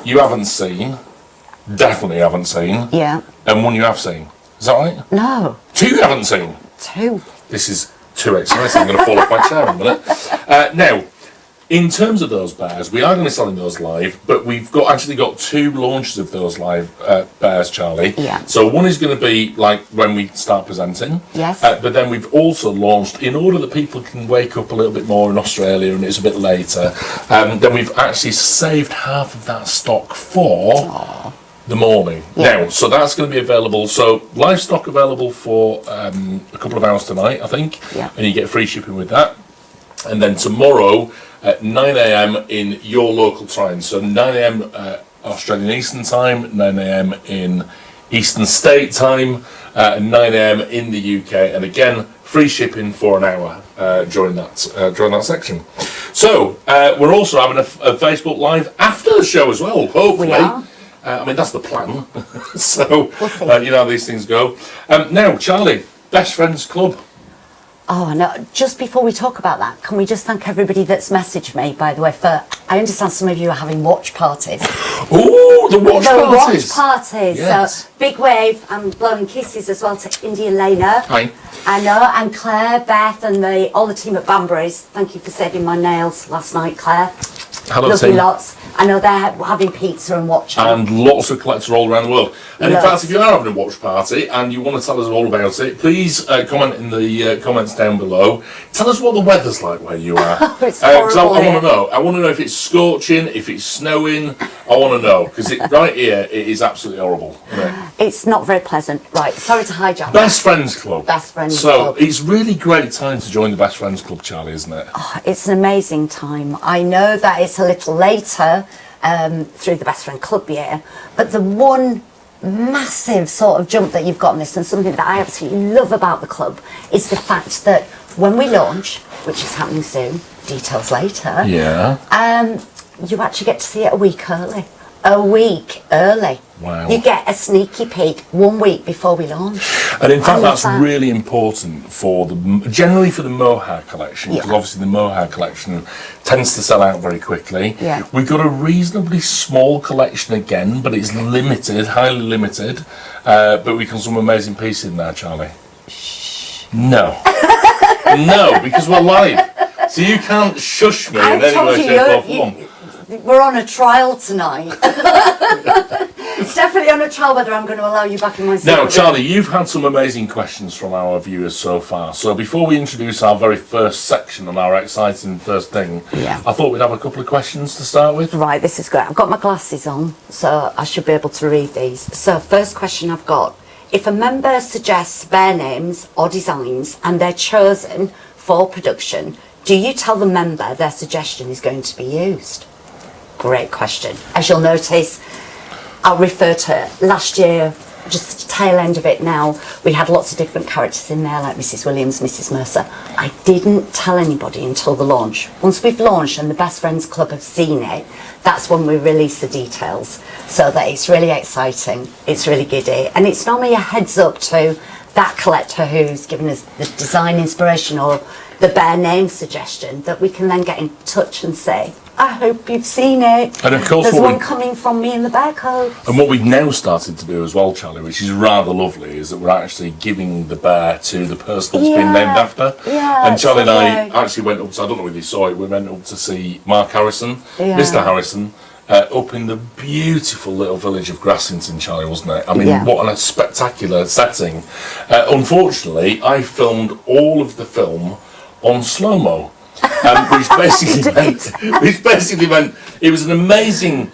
you haven't seen, definitely haven't seen, Yeah. and one you have seen. Is that right? No. 2 you haven't seen. 2. This is too exciting. I'm going to fall off my chair in a minute. Now, in terms of those bears, we are going to be selling those live, but we've actually got 2 launches of those live bears, Charlie. Yeah. So one is going to be like when we start presenting. Yes. But then we've also launched, in order that people can wake up a little bit more in Australia and it's a bit later, then we've actually saved half of that stock for the morning. Yeah. Now, so that's going to be available. So live stock available for a couple of hours tonight, I think. Yeah. And you get free shipping with that. And then tomorrow at 9 a.m. in your local time. So 9 a.m. Australian Eastern Time, 9 a.m. in Eastern State Time, and 9 a.m. in the UK. And again, free shipping for an hour during that section. So we're also having a Facebook Live after the show as well, hopefully. We are. I mean, that's the plan. So, We'll see. you know how these things go. Now, Charlie, Best Friends Club. Oh, no. Just before we talk about that, can we just thank everybody that's messaged me, by the way, for... I understand some of you are having watch parties. Ooh, the watch Watch parties. parties. Yes. So, big wave and blowing kisses as well to India Lena. Hi. I know, and Claire, Beth, and all the team at Banbury's. Thank you for saving my nails last night, Claire. Hello, Lovely team. lots. I know they're having pizza and watching. And lots of collectors all around the world. And in Lots. fact, if you are having a watch party and you want to tell us all about it, please comment in the comments down below. Tell us what the weather's like where you are. It's 'Cause I horrible want here. to know. I want to know if it's scorching, if it's snowing. I want to know because right here it is absolutely horrible. Isn't it? It's not very pleasant. Right, sorry to hijack. Best Friends Club. Best Friends so Club. it's really great time to join the Best Friends Club, Charlie, isn't it? It's an amazing time. I know that it's a little later through the Best Friend Club year, but the one massive sort of jump that you've got on this, and something that I absolutely love about the club, is the fact that when we launch, which is happening soon, details later, Yeah. you actually get to see it a week early. A week early. Wow. You get a sneaky peek 1 week before we launch. And in I fact, love that's that. really important for generally for the mohair collection, because Yeah. obviously the mohair collection tends to sell out very quickly. Yeah. We've got a reasonably small collection again, but it's limited, highly limited. But we can some amazing pieces in there, Charlie. No. No, because we're live. So you can't shush me in any way, shape or form. We're on a trial tonight. It's definitely on a trial whether I'm going to allow you back in my seat. Now, Charlie, you've had some amazing questions from our viewers so far. So before we introduce our very first section and our exciting first thing, Yeah. I thought we'd have a couple of questions to start with. Right, this is great. I've got my glasses on, so I should be able to read these. So, first question I've got. If a member suggests bear names or designs and they're chosen for production, do you tell the member their suggestion is going to be used? Great question. As you'll notice, I'll refer to last year, just the tail end of it now. We had lots of different characters in there, like Mrs. Williams, Mrs. Mercer. I didn't tell anybody until the launch. Once we've launched and the Best Friends Club have seen it, that's when we release the details. So that it's really exciting, it's really giddy. And it's normally a heads up to that collector who's given us the design inspiration or the bear name suggestion, that we can then get in touch and say, I hope you've seen it. And of course, there's what one we- coming from me in the bear coat. And what we've now started to do as well, Charlie, which is rather lovely, is that we're actually giving the bear to the person that's been named after. Yeah, And Charlie and I so actually went up to, I don't know whether you saw it, we went up to see Mark Harrison, Yeah. Mr. Harrison, up in the beautiful little village of Grassington, Charlie, wasn't it? I mean, Yeah. what a spectacular setting. Unfortunately, I filmed all of the film on slow-mo. Which basically meant it was an amazing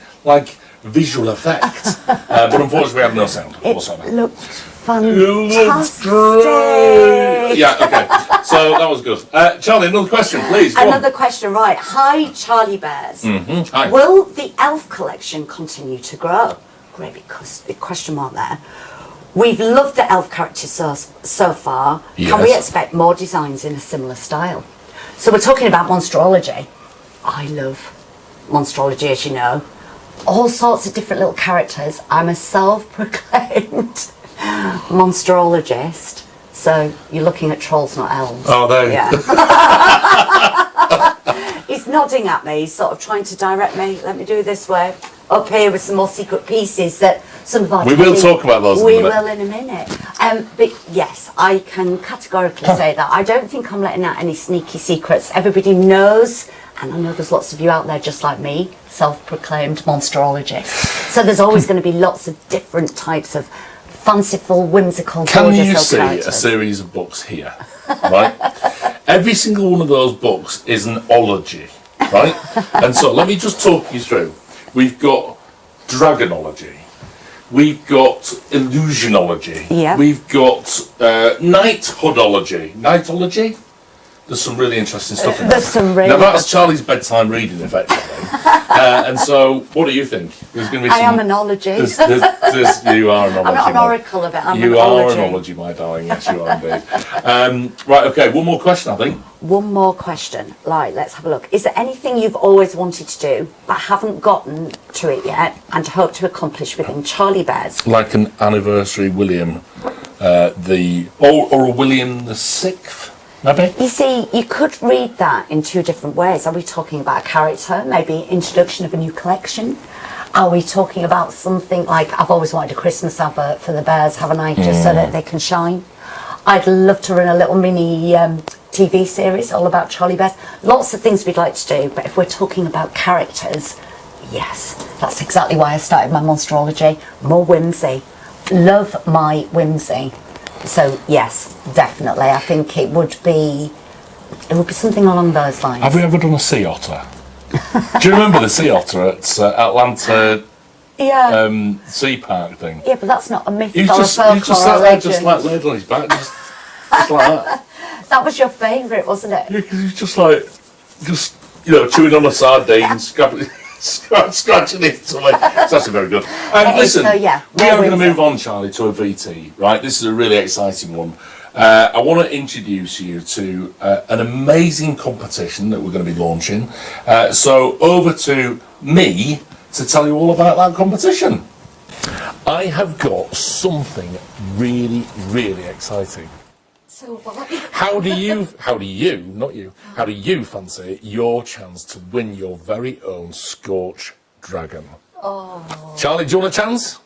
visual effect, but unfortunately we had no sound whatsoever. It looked Fantastic. fantastic. Yeah, okay. So that was good. Charlie, another question, please. Go Another question, right. Hi, Charlie Bears. Hi. Will the elf collection continue to grow? Great, because big question mark there. We've loved the elf characters so far. Can we Yes. expect more designs in a similar style? So we're talking about monstrology. I love monstrology, as you know. All sorts of different little characters. I'm a self-proclaimed monstrologist. So you're looking at trolls, not elves. Oh, there you Yeah. He's nodding at me. He's sort of trying to direct me. Let me do it this way. up here with some more secret pieces that some of our We will talk about those in a we minute. will in a minute. But yes, I can categorically say that I don't think I'm letting out any sneaky secrets. Everybody knows, and I know there's lots of you out there just like me, self-proclaimed monsterologists. So there's always going to be lots of different types of fanciful, whimsical, Can gorgeous you little see characters. a series of books here, right? Every single one of those books is an ology, right? And so let me just talk you through. We've got dragonology. We've got illusionology. Yeah. We've got knighthoodology. Knightology? There's some really interesting stuff in There's some really Now that's good- Charlie's bedtime reading, effectively. And so, what do you think? There's going to be I some... am an ology. You are an ology. I'm not an mate. oracle of it, I'm You an are ology. an ology, my darling. Yes, you are indeed. Right, okay, one more question, I think. One more question. Right, let's have a look. Is there anything you've always wanted to do but haven't gotten to it yet and hope to accomplish within Charlie Bears? Like an anniversary William, or a William the Sixth, maybe? You see, you could read that in two different ways. Are we talking about a character, maybe introduction of a new collection? Are we talking about something like, I've always wanted a Christmas advert for the Bears, haven't I, just so that they can shine? I'd love to run a little mini TV series all about Charlie Bears. Lots of things we'd like to do, but if we're talking about characters, yes, that's exactly why I started my monsterology. More whimsy. Love my whimsy. So yes, definitely. I think it would be something along those lines. Have we ever done a sea otter? Do you remember the sea otter at Atlanta Yeah. Sea Park thing? Yeah, but that's not a myth He's or a just folklore sat or there, legend. just like laid on his back, just like that. That was your favourite, wasn't it? Yeah, because he's just like, chewing on a sardine, scratching his tummy. It's actually very good. Listen, so, yeah, we are more going to whimsy. move on, Charlie, to a VT, right? This is a really exciting one. I want to introduce you to an amazing competition that we're going to be launching. So over to me to tell you all about that competition. I have got something really, really exciting. So what? How do you fancy your chance to win your very own Scorch dragon? Oh, Charlie, do you want a chance?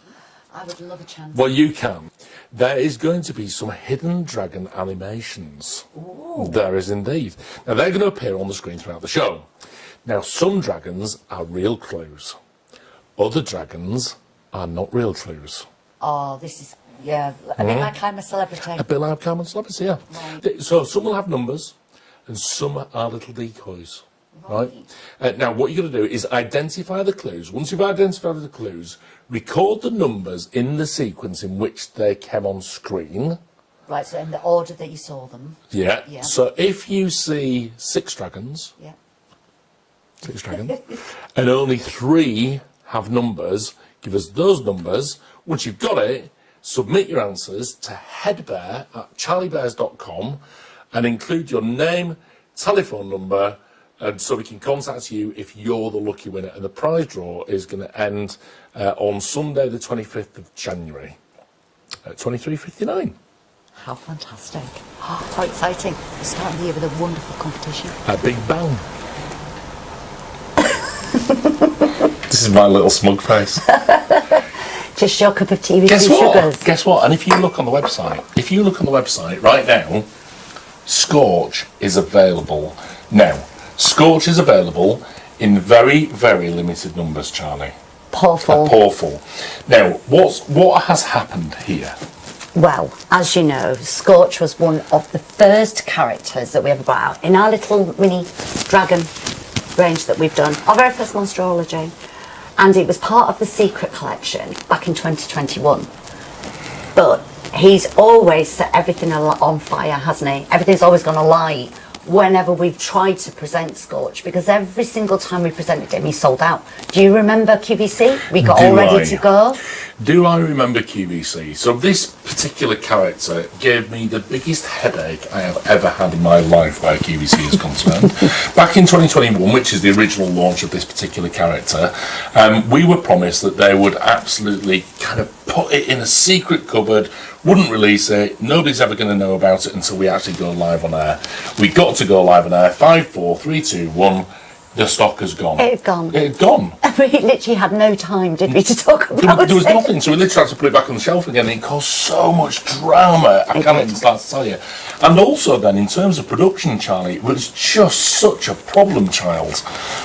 I would love a chance. Well, you can. There is going to be some hidden dragon animations. Ooh. There is indeed. Now, they're going to appear on the screen throughout the show. Now, some dragons are real clues. Other dragons are not real clues. Oh, this is, yeah, a bit like I'm a Celebrity. A bit like Common Celebrity, yeah. Right. So some will have numbers and some are little decoys. Right? Now, what you're going to do is identify the clues. Once you've identified the clues, record the numbers in the sequence in which they came on screen. Right, so in the order that you saw them. Yeah. Yeah. So if you see 6 dragons, Yeah. 6 dragons, and only 3 have numbers, give us those numbers. Once you've got it, submit your answers to headbear@charliebears.com and include your name, telephone number, and so we can contact you if you're the lucky winner. And the prize draw is going to end on Sunday, the 25th of January at 23:59. How fantastic. Oh, how exciting. We're starting the year with a wonderful competition. A big bang. This is my little smug face. Just your cup of tea with Guess two what? sugars. Guess what? And if you look on the website, right now, Scorch is available. Now, Scorch is available in very, very limited numbers, Charlie. Pawful. Pawful. Now, what has happened here? Well, as you know, Scorch was one of the first characters that we ever brought out in our little mini dragon range that we've done, our very first monsterology. And it was part of the Secret Collection back in 2021. But he's always set everything on fire, hasn't he? Everything's always gone alight whenever we've tried to present Scorch, because every single time we presented him, he sold out. Do you remember QVC? We got all ready to go. Do I remember QVC? So this particular character gave me the biggest headache I have ever had in my life where QVC is concerned. Back in 2021, which is the original launch of this particular character, we were promised that they would absolutely kind of put it in a secret cupboard, wouldn't release it, nobody's ever going to know about it until we actually go live on air. We got to go live on air. 5, 4, 3, 2, 1, the stock has gone. It had gone. It had gone. We literally had no time, did we, to talk about There was it? nothing, so we literally had to put it back on the shelf again. It caused so much drama. I can't even start to tell you. And also, then, in terms of production, Charlie, it was just such a problem child.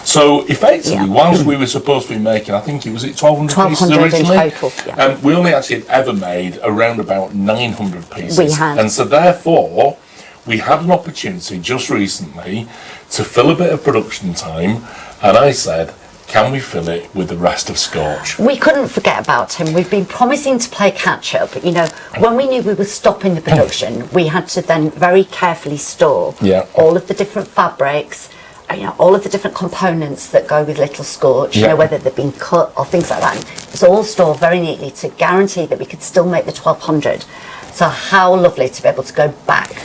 So, effectively, whilst we were supposed to be making, I think it was 1,200 pieces 1,200 in originally. total, We only actually had ever made around about 900 pieces. We had. And so, therefore, we had an opportunity just recently to fill a bit of production time, and I said, can we fill it with the rest of Scorch? We couldn't forget about him. We've been promising to play catch up. You know, when we knew we were stopping the production, we had to then very carefully store all of the different fabrics, you know, all of the different components that go with Little Scorch, you know, whether they've been cut or things like that. It's all stored very neatly to guarantee that we could still make the 1,200. So how lovely to be able to go back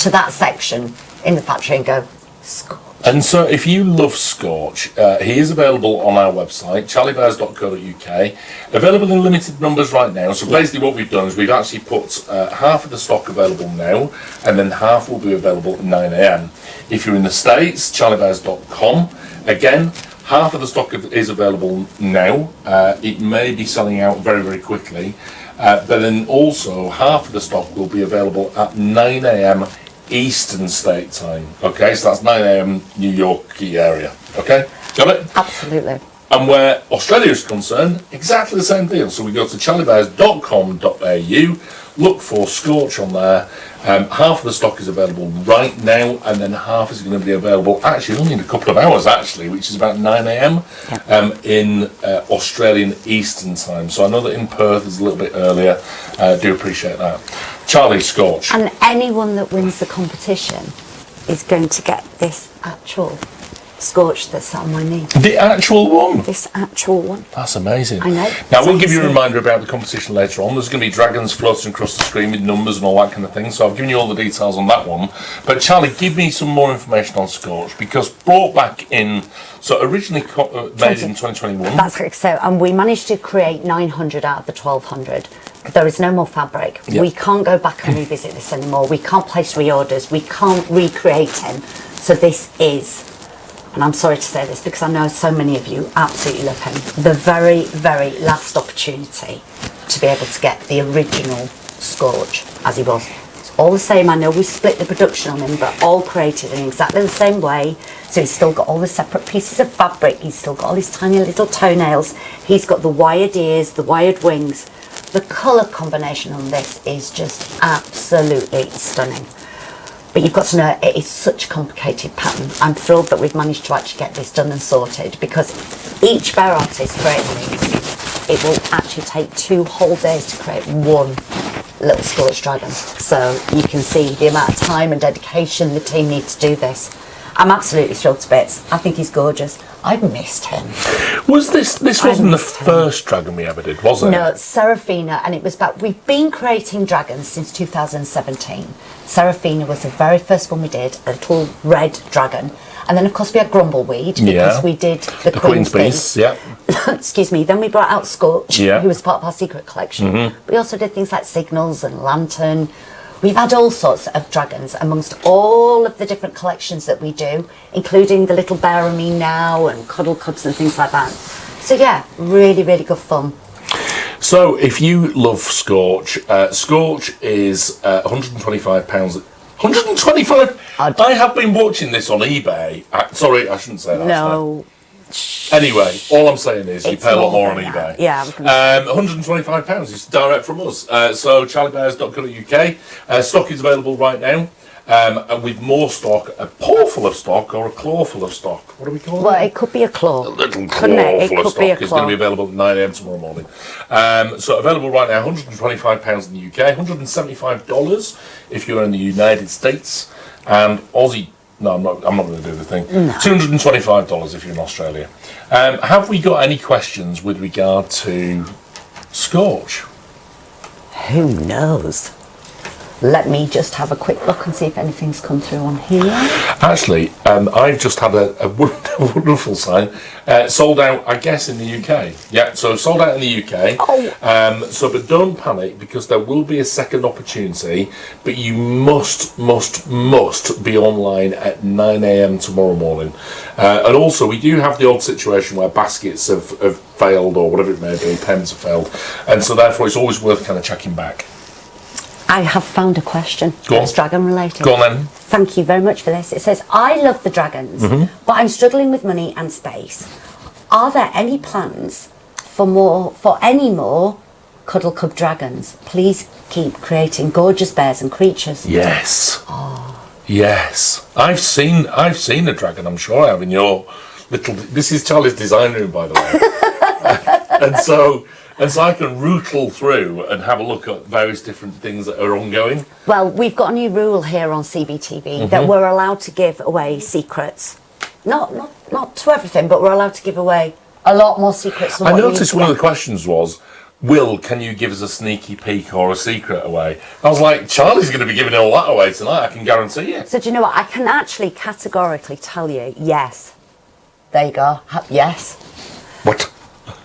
to that section in the factory and go, Scorch. And so if you love Scorch, he is available on our website, charliebears.co.uk, available in limited numbers right now. So basically what we've done is we've actually put half of the stock available now, and then half will be available at 9 a.m. If you're in the States, charliebears.com. Again, half of the stock is available now. It may be selling out very, very quickly. But then also half of the stock will be available at 9 a.m. Eastern State Time. Okay, so that's 9 a.m. New York area. Okay, got it? Absolutely. And where Australia is concerned, exactly the same deal. So we go to charliebears.com.au, look for Scorch on there. Half of the stock is available right now, and then half is going to be available actually only in a couple of hours, actually, which is about 9 a.m. In Australian Eastern Time. So I know that in Perth is a little bit earlier. Do appreciate that. Charlie, Scorch. And anyone that wins the competition is going to get this actual Scorch that's on my knee. The actual one? This actual one. That's amazing. I know. Now, we'll give you a reminder about the competition later on. There's going to be dragons floating across the screen with numbers and all that kind of thing. So I've given you all the details on that one. But Charlie, give me some more information on Scorch, because brought back in, so originally made in 2021. That's correct. So, and we managed to create 900 out of the 1,200. There is no more fabric. We can't go back and revisit this anymore. We can't place reorders. We can't recreate him. So this is, and I'm sorry to say this because I know so many of you absolutely love him, the very, very last opportunity to be able to get the original Scorch as he was. It's all the same. I know we split the production on him, but all created in exactly the same way. So he's still got all the separate pieces of fabric. He's still got all his tiny little toenails. He's got the wired ears, the wired wings. The colour combination on this is just absolutely stunning. But you've got to know, it is such a complicated pattern. I'm thrilled that we've managed to actually get this done and sorted, because each bear artist creating these, it will actually take 2 whole days to create one little Scorch dragon. So you can see the amount of time and dedication the team need to do this. I'm absolutely thrilled to bits. I think he's gorgeous. I've missed him. Was this wasn't the first dragon we ever did, was it? No, Seraphina, and it was back, we've been creating dragons since 2017. Seraphina was the very first one we did, a little red dragon. And then of course we had Grumbleweed, because we did the Queen's Beast. Excuse me, then we brought out Scorch, who was part of our secret collection. We also did things like Signals and Lantern. We've had all sorts of dragons amongst all of the different collections that we do, including the little Bear and Me Now and Cuddle Cubs and things like that. So yeah, really, really good fun. So if you love Scorch, Scorch is £125. 125? I have been watching this on eBay. Sorry, I shouldn't say that. No. Anyway, all I'm saying is you pay a lot more on eBay. Yeah. £125 is direct from us. So charliebears.co.uk. Stock is available right now. And with more stock, a paw full of stock or a claw full of stock. What do we call it? Well, it could be a claw. A little claw full of stock is going to be available at 9 a.m. tomorrow morning. So available right now, £125 in the UK, $175 if you're in the United States, and Aussie. No, I'm not going to do the thing. No. $225 if you're in Australia. Have we got any questions with regard to Scorch? Who knows? Let me just have a quick look and see if anything's come through on here. Actually, I've just had a wonderful sign. Sold out, I guess, in the UK. Yeah, so sold out in the UK. Oh. But don't panic, because there will be a second opportunity, but you must be online at 9 a.m. tomorrow morning. And also, we do have the odd situation where baskets have failed, or whatever it may be, pens have failed. And so therefore, it's always worth kind of checking back. I have found a question Go on. that's dragon related. Go on then. Thank you very much for this. It says, I love the dragons, but I'm struggling with money and space. Are there any plans for any more Cuddle Cub dragons? Please keep creating gorgeous bears and creatures. Yes. Oh. Yes. I've seen a dragon, I'm sure I have, in your little... This is Charlie's design room, by the way. and so I can rootle through and have a look at various different things that are ongoing. Well, we've got a new rule here on CBTV that we're allowed to give away secrets. Not to everything, but we're allowed to give away a lot more secrets than I what you noticed one of the questions was, Will, can you give us a sneaky peek or a secret away? I was like, Charlie's going to be giving all that away tonight, I can guarantee you. So do you know what? I can actually categorically tell you, yes. There you go. Yes. What?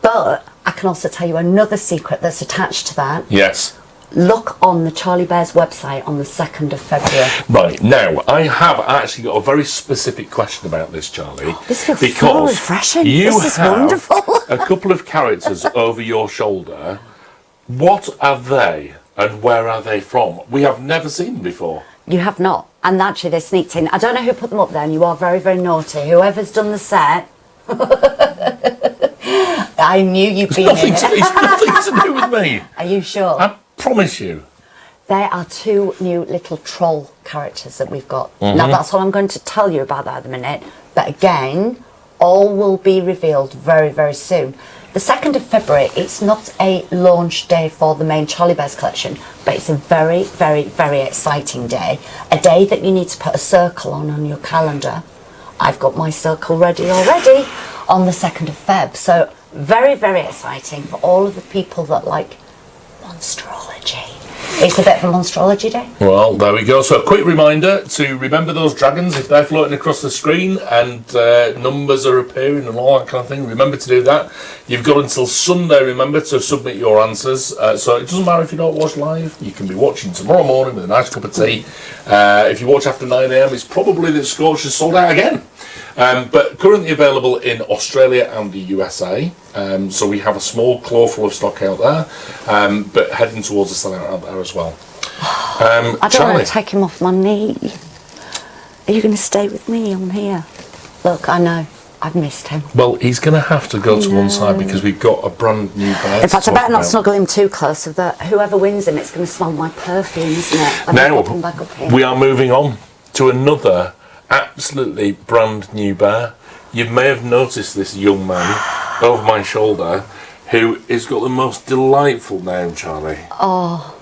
But I can also tell you another secret that's attached to that. Yes. Look on the Charlie Bears website on the 2nd of February. Right, now, I have actually got a very specific question about this, Charlie. This feels so refreshing. This is wonderful. A couple of characters over your shoulder. What are they and where are they from? We have never seen them before. You have not. And actually, they sneaked in. I don't know who put them up there, and you are very, very naughty. Whoever's done the set... I knew you'd be in it. It's nothing to do with me. Are you sure? I promise you. There are 2 new little troll characters that we've got. Now, that's all I'm going to tell you about that at the minute. But again, all will be revealed very, very soon. The 2nd of February, it's not a launch day for the main Charlie Bears collection, but it's a very, very, very exciting day. A day that you need to put a circle on your calendar. I've got my circle ready already on the 2nd of Feb. So very, very exciting for all of the people that like monstrology. It's a bit of a monstrology day. Well, there we go. So a quick reminder to remember those dragons if they're floating across the screen and numbers are appearing and all that kind of thing. Remember to do that. You've got until Sunday, remember, to submit your answers. So it doesn't matter if you don't watch live. You can be watching tomorrow morning with a nice cup of tea. If you watch after 9 a.m, it's probably that Scorch is sold out again. But currently available in Australia and the USA. So we have a small clawful of stock out there, but heading towards the sellout out there as well. I don't Charlie. want to take him off my knee. Are you going to stay with me on here? Look, I know. I've missed him. Well, he's going to have to go to one side because we've got a brand new bear. In fact, I better not snuggle him too close. So that whoever wins him, it's going to smell my perfume, isn't it? Let me pop him back up here. We are moving on to another absolutely brand new bear. You may have noticed this young man over my shoulder who has got the most delightful name, Charlie. Oh.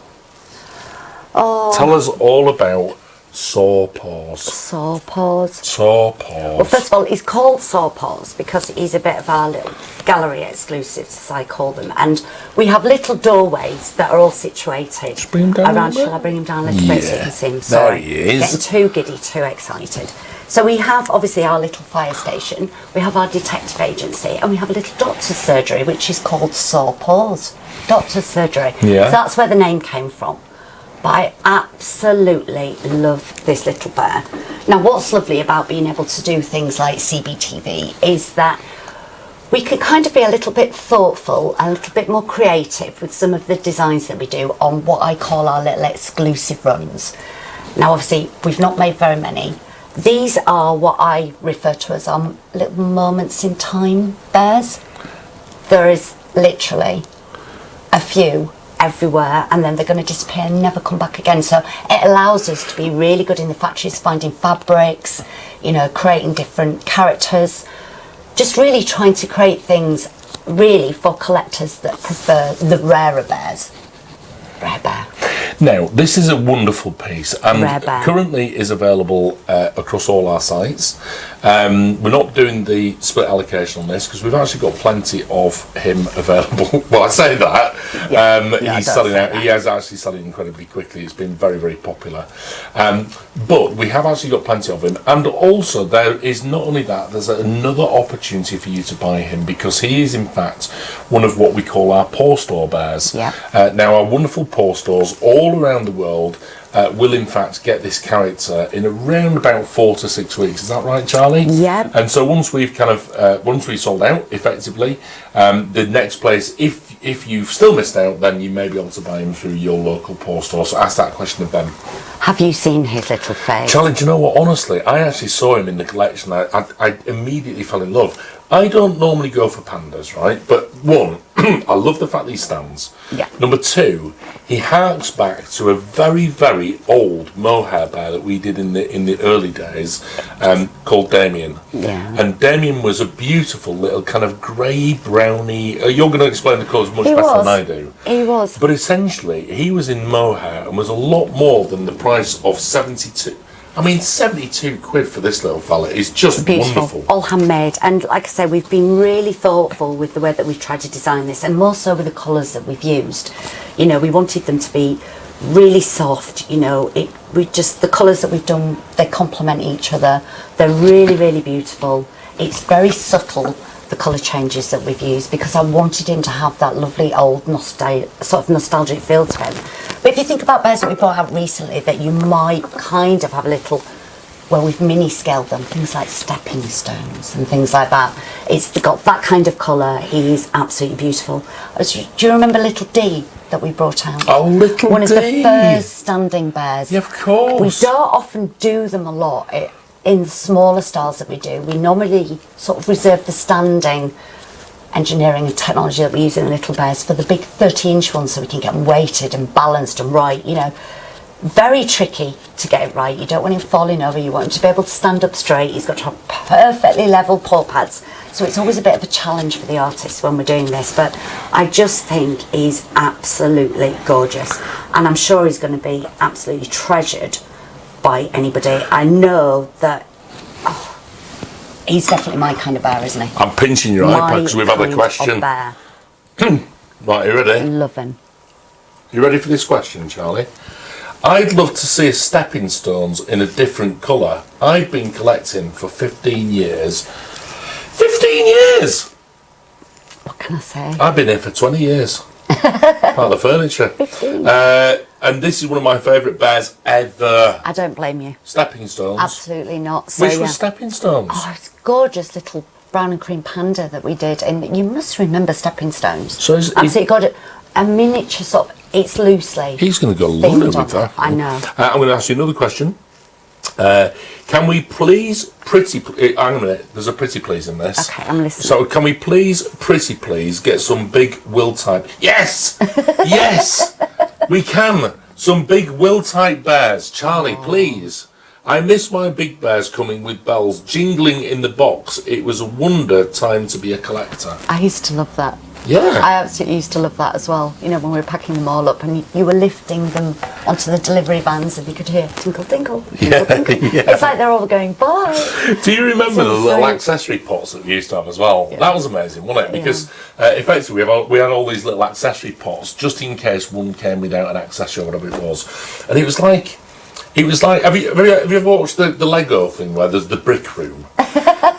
Tell us all about Saw Paws. Saw Paws. Saw Paws. Well, first of all, he's called Saw Paws because he's a bit of our little gallery exclusives, as I call them. And we have little doorways that are all situated Bring him down around. a little Shall I bring him down a little bit so you can see him? There Sorry. he is. Getting too giddy, too excited. So we have obviously our little fire station, we have our detective agency, and we have a little doctor's surgery, which is called Saw Paws. Doctor's surgery. Yeah. So that's where the name came from. But I absolutely love this little bear. Now, what's lovely about being able to do things like CBTV is that we can kind of be a little bit thoughtful and a little bit more creative with some of the designs that we do on what I call our little exclusive runs. Now, obviously, we've not made very many. These are what I refer to as little moments in time bears. There is literally a few everywhere, and then they're going to disappear and never come back again. So it allows us to be really good in the factories, finding fabrics, you know, creating different characters, just really trying to create things really for collectors that prefer the rarer bears. Rare bear. Now, this is a wonderful piece, and Rare bear. currently is available across all our sites. We're not doing the split allocation on this because we've actually got plenty of him available. Well, I say that. He's selling out. He is actually selling incredibly quickly. It's been very, very popular. But we have actually got plenty of him. And also, there is not only that, there's another opportunity for you to buy him because he is, in fact, one of what we call our paw store bears. Yeah. Now, our wonderful paw stores all around the world will in fact get this character in around about 4 to 6 weeks. Is that right, Charlie? Yeah. And so once we've kind of once we sold out effectively, the next place, if you've still missed out, then you may be able to buy him through your local paw store. So ask that question of them. Have you seen his little face? Charlie, do you know what? Honestly, I actually saw him in the collection. I immediately fell in love. I don't normally go for pandas, right? But one, I love the fact that he stands. Yeah. Number two, he harks back to a very, very old mohair bear that we did in the early days, called Damien. Yeah. And Damien was a beautiful little kind of grey browny. You're going to explain the colours much He better was. than I do. He was. But essentially, he was in mohair and was a lot more than the price of 72. I mean, 72 quid for this little fella is just Beautiful, wonderful. all handmade, and like I said, we've been really thoughtful with the way that we've tried to design this, and more so with the colours that we've used. You know, we wanted them to be really soft. You know, the colours that we've done, they complement each other. They're really, really beautiful. It's very subtle, the colour changes that we've used, because I wanted him to have that lovely old sort of nostalgic feel to him. But if you think about bears that we brought out recently that you might kind of have a little, well, we've mini scaled them, things like stepping stones and things like that. It's got that kind of colour. He's absolutely beautiful. Do you remember Little D that we brought out? Oh, Little One of D. the first standing bears. Yeah, of course. We don't often do them a lot in the smaller styles that we do. We normally sort of reserve the standing engineering and technology that we use in the little bears for the big 30-inch ones, so we can get them weighted and balanced and right. You know, very tricky to get it right. You don't want him falling over. You want him to be able to stand up straight. He's got to have perfectly level paw pads. So it's always a bit of a challenge for the artists when we're doing this. But I just think he's absolutely gorgeous, and I'm sure he's going to be absolutely treasured by anybody. I know that. He's definitely my kind of bear, isn't he? I'm pinching your iPad because we've had a question. Bear. Right, you ready? Love him. You ready for this question, Charlie? I'd love to see stepping stones in a different colour. I've been collecting for 15 years. 15 years! What can I say? I've been here for 20 years. Part of the furniture. 15. And this is one of my favourite bears ever. I don't blame you. Stepping stones. Absolutely not. So, Which was stepping stones? Oh, it's a gorgeous little brown and cream panda that we did, and you must remember stepping stones. So Absolutely got a miniature sort of. It's loosely. He's going to go London with that. I know. I'm going to ask you another question. Can we please hang on a minute, there's a pretty please in this. Okay, I'm listening. So can we please get some big will type? Yes! Yes! We can! Some big will type bears. Charlie, please. I miss my big bears coming with bells jingling in the box. It was a wonder time to be a collector. I used to love that. Yeah. I absolutely used to love that as well. You know, when we were packing them all up and you were lifting them onto the delivery vans and you could hear tinkle, tinkle, tinkle, tinkle. Yeah. It's like they're all going, bye. Do you remember the So little sweet. accessory pots that we used to have as well? Yeah. That was amazing, wasn't it? Because effectively we had all these little accessory pots just in case one came without an accessory or whatever it was. And it was like, have you ever watched the Lego thing where there's the brick room?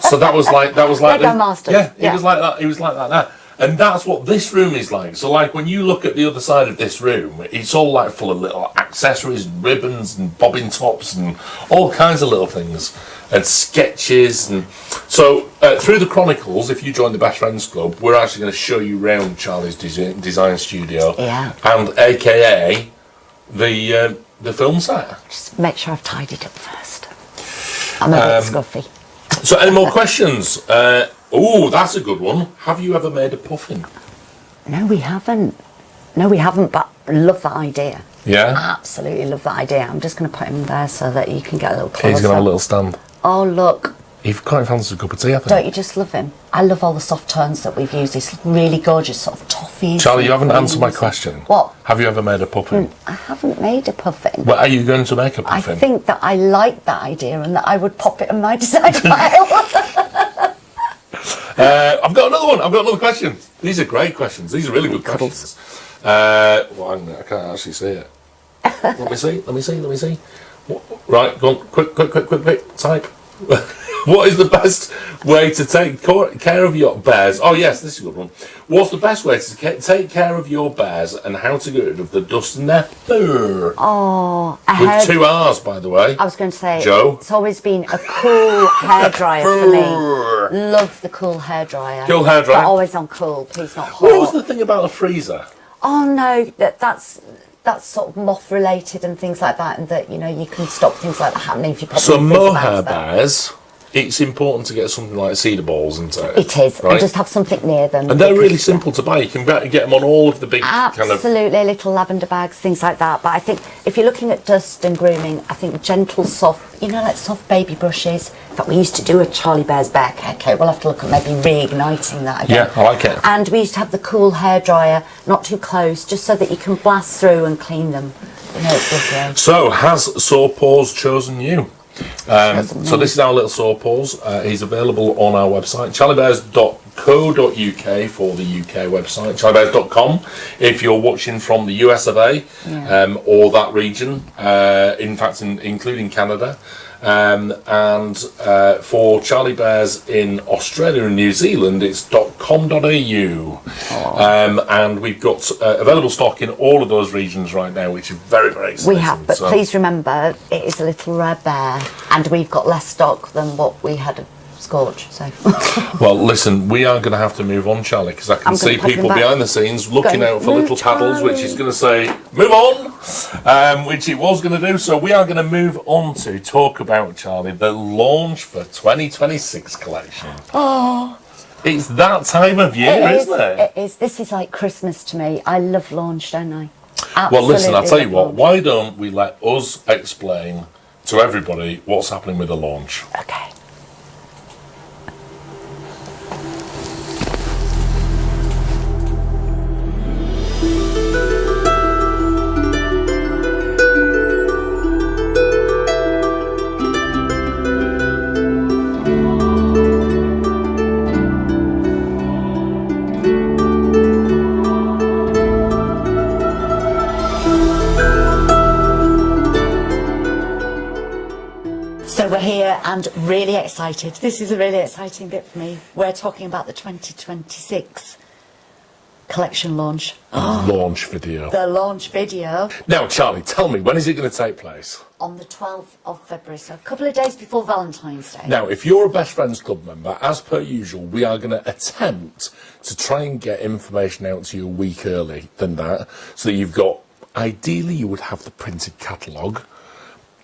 So that was like Lego Masters. Yeah, Yeah. it was like that. It was like that. And that's what this room is like. So like when you look at the other side of this room, it's all like full of little accessories and ribbons and bobbin tops and all kinds of little things and sketches. And so through the Chronicles, if you join the Best Friends Club, we're actually going to show you around Charlie's design studio. Yeah. And AKA the film set. Just make sure I've tidied up first. I'm a bit scruffy. So any more questions? Oh, that's a good one. Have you ever made a puffin? No, we haven't. But love that idea. Yeah? Absolutely love that idea. I'm just going to put him there so that you can get a little closer. He's going to have a little stand. Oh, look. He quite fancies a cup of tea, I think. Don't you just love him? I love all the soft tones that we've used. This really gorgeous sort of toffees. Charlie, you haven't answered my question. What? Have you ever made a puffin? I haven't made a puffin. Well, are you going to make a I puffin? think that I like that idea and that I would pop it in my design file. I've got another one. I've got another question. These are great questions. These are really good questions. Well, I can't actually see it. Let me see. Right, go on. Quick. Type. What is the best way to take care of your bears? Oh, yes, this is a good one. What's the best way to take care of your bears and how to get rid of the dust in their fur? Oh, With 2 R's, by the way. I was going to say, Joe? It's always been a cool hairdryer for me. Love the cool hairdryer. Cool hairdryer. But always on cool, please not hot. What was the thing about the freezer? Oh no, that's sort of moth related and things like that, and that you can stop things like that happening if you pop So them in freezer mohair bags, bears, it's important to get something like cedar balls, isn't it? It is, right? and just have something near them. And they're really simple to buy. You can get them on all of the big Absolutely, little lavender bags, things like that. But I think if you're looking at dust and grooming, I think gentle, soft, like soft baby brushes that we used to do at Charlie Bear's back. Okay, we'll have to look at maybe reigniting that again. Yeah, I like it. And we used to have the cool hairdryer, not too close, just so that you can blast through and clean them. It's lovely. So, has Saw Paws chosen you? So this is our little Saw Paws. He's available on our website, charliebears.co.uk for the UK website, charliebears.com if you're watching from the US of A, or that region, in fact including Canada. And for Charlie Bears in Australia and New Zealand, it's .com.au. And we've got available stock in all of those regions right now, which is very, very exciting. We have, but please remember, it is a little rare bear, and we've got less stock than what we had of Scorch. So. Well, listen, we are going to have to move on, Charlie, because I can see people behind the scenes looking out for little paddles, which is going to say, move on, which it was going to do. So we are going to move on to talk about, Charlie, the launch for 2026 collection. Oh. It's that time of year, isn't it? It is. This is like Christmas to me. I love launch, don't I? Absolutely. Well, listen, I'll tell you what, launch. why don't we let us explain to everybody what's happening with the launch? Okay. So we're here and really excited. This is a really exciting bit for me. We're talking about the 2026 collection launch. Launch video. The launch video. Now, Charlie, tell me, when is it going to take place? On the 12th of February, so a couple of days before Valentine's Day. Now, if you're a Best Friends Club member, as per usual, we are going to attempt to try and get information out to you a week early than that, so that you've got, ideally you would have the printed catalogue.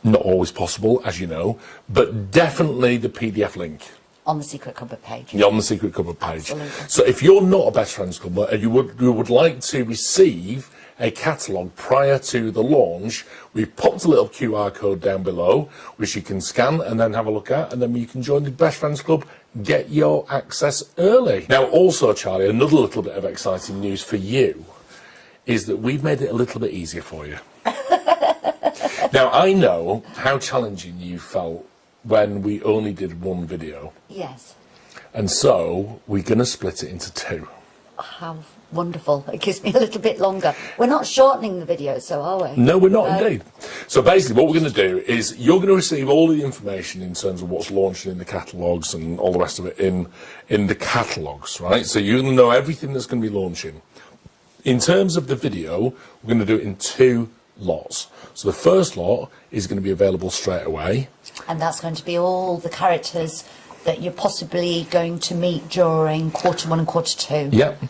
Not always possible, as you know, but definitely the PDF link. On the Secret Cupboard page. Yeah, on the Secret Cupboard page. Absolutely. So if you're not a Best Friends Club member and you would like to receive a catalogue prior to the launch, we've popped a little QR code down below, which you can scan and then have a look at, and then you can join the Best Friends Club, get your access early. Now, also, Charlie, another little bit of exciting news for you is that we've made it a little bit easier for you. Now, I know how challenging you felt when we only did one video. Yes. And so, we're going to split it into two. How wonderful. It gives me a little bit longer. We're not shortening the video, so are we? No, we're not indeed. So basically what we're going to do is you're going to receive all the information in terms of what's launching in the catalogues and all the rest of it in the catalogues, right? So you're going to know everything that's going to be launching. In terms of the video, we're going to do it in two lots. So the first lot is going to be available straight away. And that's going to be all the characters that you're possibly going to meet during quarter one and quarter two. Yep.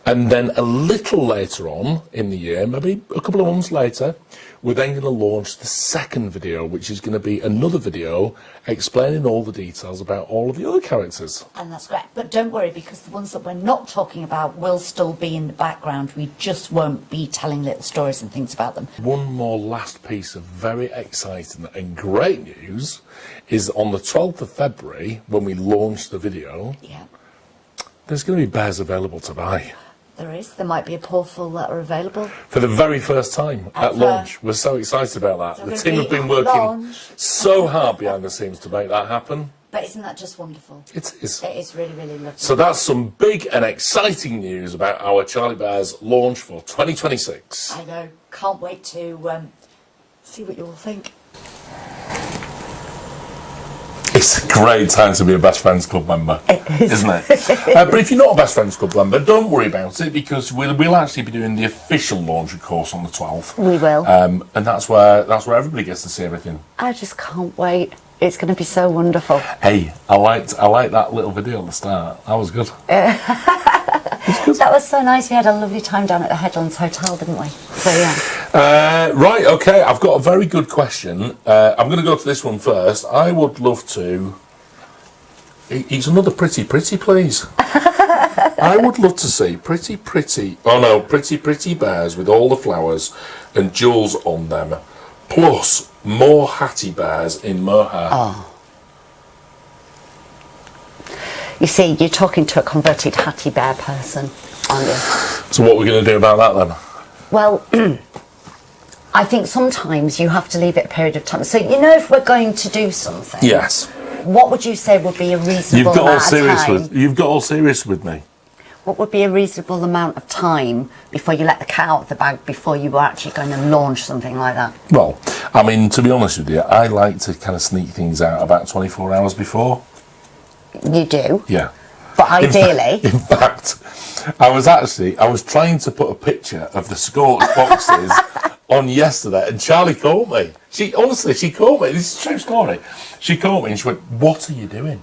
And then a little later on in the year, maybe a couple of months later, we're then going to launch the second video, which is going to be another video explaining all the details about all of the other characters. And that's great. But don't worry, because the ones that we're not talking about will still be in the background. We just won't be telling little stories and things about them. One more last piece of very exciting and great news is on the 12th of February, when we launch the video, there's going to be bears available to buy. There is. There might be a portal that are available. For the very first time at launch. We're so excited about that. The team have been working so hard behind the scenes to make that happen. But isn't that just wonderful? It is. It is really, really lovely. So that's some big and exciting news about our Charlie Bears launch for 2026. I know. Can't wait to see what you all think. It's a great time to be a Best Friends Club member, isn't it? But if you're not a Best Friends Club member, don't worry about it, because we'll actually be doing the official launch, of course, on the 12th. We will. And that's where everybody gets to see everything. I just can't wait. It's going to be so wonderful. Hey, I liked that little video at the start. That was good. That was so nice. We had a lovely time down at the Headlands Hotel, didn't we? So yeah. Right, okay, I've got a very good question. I'm going to go to this one first. I would love to... He's another pretty, please. I would love to see pretty bears with all the flowers and jewels on them, plus more hatty bears in mohair. Oh. You see, you're talking to a converted hattie bear person, aren't you? So what are we going to do about that then? Well, I think sometimes you have to leave it a period of time. So, you know, if we're going to do something... Yes. What would you say would be a reasonable amount of time? You've got all serious with me. What would be a reasonable amount of time before you let the cat out of the bag, before you were actually going to launch something like that? Well, I mean, to be honest with you, I like to kind of sneak things out about 24 hours before. You do? Yeah. But ideally... In fact, I was trying to put a picture of the Scorch boxes on yesterday, and Charlie caught me. She caught me. This is a true story. She caught me and she went, "What are you doing?"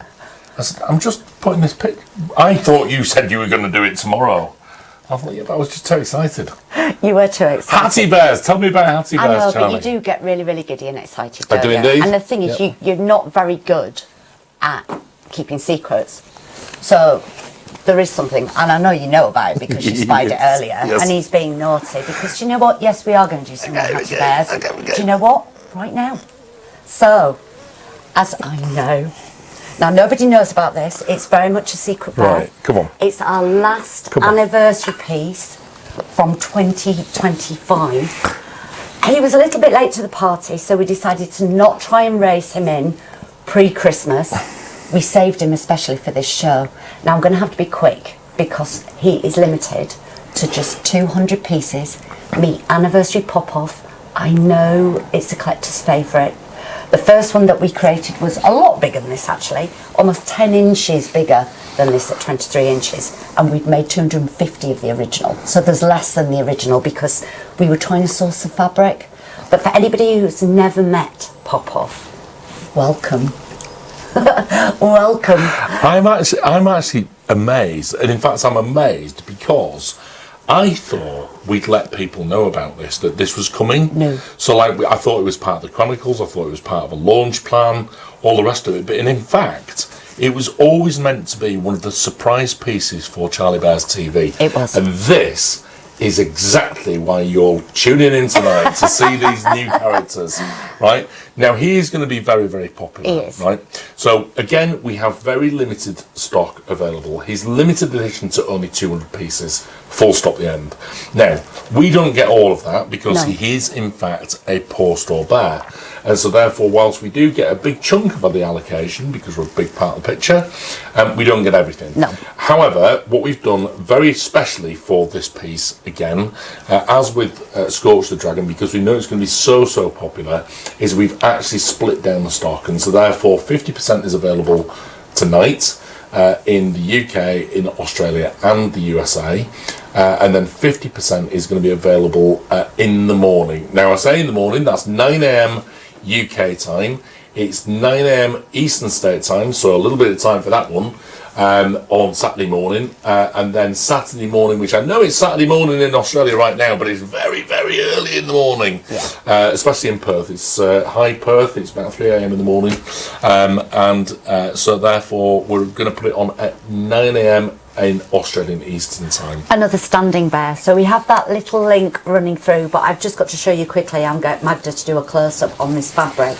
I said, "I'm just putting this pic." I thought you said you were going to do it tomorrow. I thought, yeah, but I was just too excited. You were too excited. Hattie bears. Tell me about hattie bears, I know, Charlie. but you do get really, really giddy and excited. I do indeed. And the thing is, you're not very good at keeping secrets. So there is something, and I know you know about it because you spied it earlier, and he's being naughty because, do you know what? Yes, we are going to do some more hattie bears. Do you know what? Right now. So, as I know, now nobody knows about this. It's very much a secret bear. Right, come on. It's our last anniversary piece from 2025. He was a little bit late to the party, so we decided to not try and race him in pre-Christmas. We saved him especially for this show. Now I'm going to have to be quick because he is limited to just 200 pieces. Me anniversary Popoff. I know it's a collector's favourite. The first one that we created was a lot bigger than this, actually, almost 10 inches bigger than this at 23 inches, and we'd made 250 of the original. So there's less than the original because we were trying to source the fabric. But for anybody who's never met Popoff, welcome. Welcome. I'm actually amazed, and in fact I'm amazed because I thought we'd let people know about this, that this was coming. No. So I thought it was part of the Chronicles, I thought it was part of a launch plan, all the rest of it. But in fact, it was always meant to be one of the surprise pieces for Charlie Bears TV. It was. And this is exactly why you're tuning in tonight to see these new characters, right? Now, he is going to be very, very popular, He is. right? So, again, we have very limited stock available. He's limited edition to only 200 pieces, full stop the end. Now, we don't get all of that because he is, in fact, a poor store bear. And so, therefore, whilst we do get a big chunk of the allocation, because we're a big part of the picture, we don't get everything. No. However, what we've done very specially for this piece, again, as with Scorch the Dragon, because we know it's going to be so popular, is we've actually split down the stock, and so therefore 50% is available tonight in the UK, in Australia and the USA, and then 50% is going to be available in the morning. Now I say in the morning, that's 9 AM UK time, it's 9 AM Eastern State time, so a little bit of time for that one, on Saturday morning, and then Saturday morning, which I know it's Saturday morning in Australia right now, but it's very, very early in the morning, especially in Perth. It's high Perth, it's about 3 a.m. in the morning, so therefore we're going to put it on at 9 a.m. in Australian Eastern Time. Another standing bear. So we have that little link running through, but I've just got to show you quickly. I'm going Magda to do a close-up on this fabric.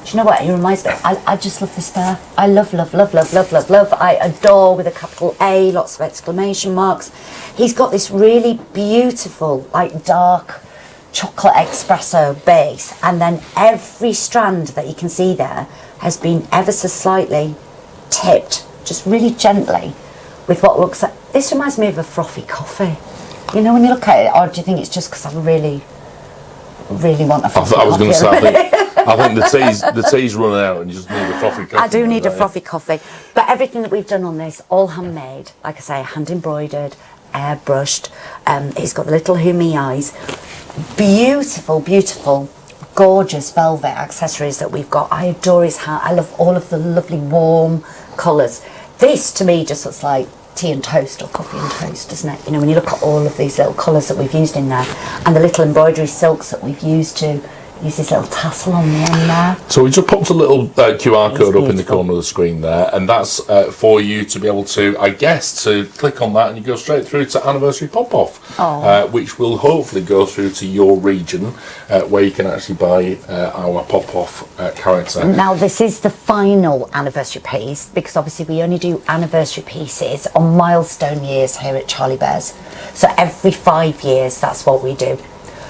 Do you know what? He reminds me. I just love this bear. I love. I adore with a capital A, lots of exclamation marks. He's got this really beautiful, like dark chocolate espresso base, and then every strand that you can see there has been ever so slightly tipped, just really gently, with what looks like. This reminds me of a frothy coffee. You know, when you look at it, or do you think it's just because I really want a frothy coffee? I was going to say. I think the tea's running out and you just need a frothy coffee. I do need a frothy coffee. But everything that we've done on this, all handmade, like I say, hand embroidered, airbrushed. It's got the little Humi eyes. Beautiful, beautiful, gorgeous velvet accessories that we've got. I adore his hat. I love all of the lovely warm colours. This to me just looks like tea and toast or coffee and toast, doesn't it? You know, when you look at all of these little colours that we've used in there, and the little embroidery silks that we've used to use this little tassel on the end there. So we just popped a little QR code up in the corner of the screen there, and that's for you to be able to, I guess, to click on that and you go straight through to Anniversary Popoff, which will hopefully go through to your region where you can actually buy our Popoff character. Now this is the final anniversary piece, because obviously we only do anniversary pieces on milestone years here at Charlie Bears. So every 5 years, that's what we do.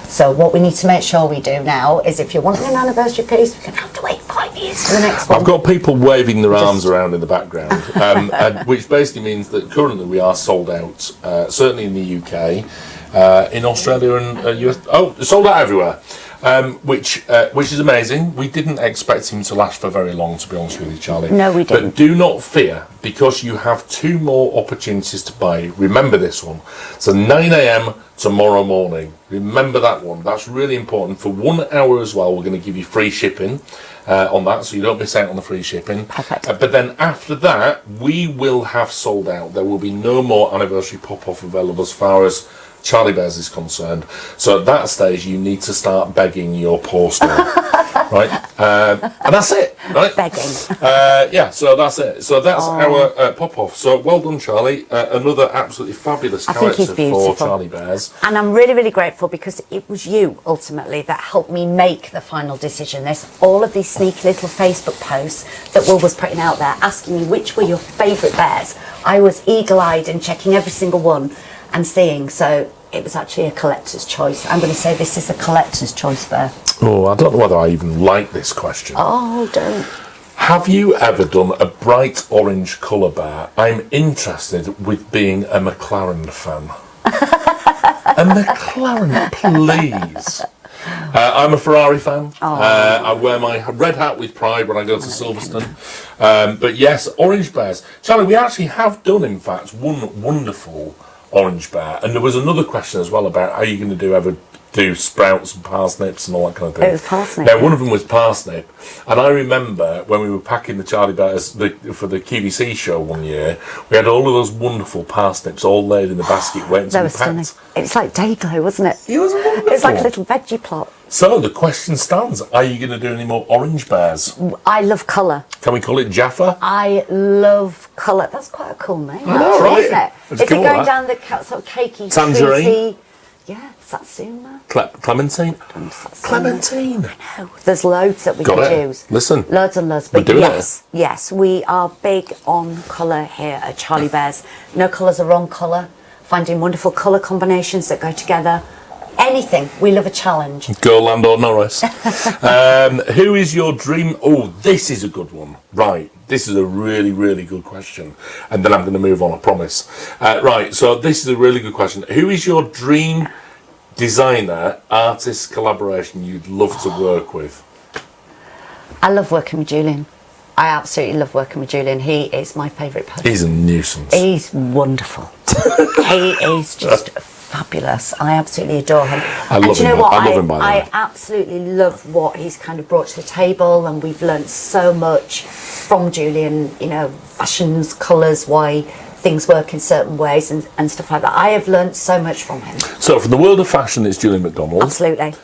So what we need to make sure we do now is, if you're wanting an anniversary piece, we're going to have to wait 5 years for the next one. I've got people waving their arms around in the background, which basically means that currently we are sold out, certainly in the UK, in Australia and US. Oh, sold out everywhere. Which is amazing. We didn't expect him to last for very long, to be honest with you, Charlie. No, we didn't. But do not fear, because you have 2 more opportunities to buy. Remember this one. So 9 a.m. tomorrow morning. Remember that one. That's really important. For 1 hour as well, we're going to give you free shipping on that, so you don't miss out on the free shipping. Perfect. But then after that, we will have sold out. There will be no more anniversary pop-off available as far as Charlie Bears is concerned. So at that stage, you need to start begging your poor store, right? And that's it, right? Begging. Yeah, so that's it. So that's our Pop-Off. So well done, Charlie. Another absolutely fabulous character for Charlie Bears. And I'm really, really grateful, because it was you, ultimately, that helped me make the final decision. There's all of these sneaky little Facebook posts that Will was putting out there, asking me which were your favourite bears. I was eagle-eyed and checking every single one and seeing, so it was actually a collector's choice. I'm going to say this is a collector's choice bear. Oh, I don't know whether I even like this question. Oh, don't. Have you ever done a bright orange colour bear? I'm interested with being a McLaren fan. A McLaren, please. I'm a Ferrari fan. I wear my red hat with pride when I go to Silverstone. But yes, orange bears. Charlie, we actually have done, in fact, one wonderful orange bear, and there was another question as well about how you're going to ever do sprouts and parsnips and all that kind of thing. It was parsnip. Now, one of them was parsnip, and I remember when we were packing the Charlie Bears for the QVC show one year, we had all of those wonderful parsnips all laid in the basket waiting to be packed. Stunning. It was like day glow, wasn't it? It was wonderful. It was like a little veggie plot. So the question stands: are you going to do any more orange bears? I love colour. Can we call it Jaffa? I love colour. That's quite a cool name. I know, right? Isn't it? Is it going down the sort of cakey, Tangerine? sweety? Yeah, Satsuma. Clementine? Clementine. I know. There's loads that we Got can it. choose. Listen. Loads and loads. We're But doing yes, we are big on colour here at Charlie Bears. No colour's a wrong colour. Finding wonderful colour combinations that go together. Anything. We love a challenge. Go Lando Norris. Who is your dream? Oh, this is a good one. Right. This is a really, really good question. And then I'm going to move on, I promise. Right. So this is a really good question. Who is your dream designer, artist collaboration you'd love to work with? I love working with Julian. I absolutely love working with Julian. He is my favourite person. He's a nuisance. He's wonderful. He is just fabulous. I absolutely adore him. I love him. I love him, by the way. I absolutely love what he's kind of brought to the table, and we've learnt so much from Julian, you know, fashions, colours, why things work in certain ways and stuff like that. I have learnt so much from him. So from the world of fashion, it's Julian McDonald. Absolutely.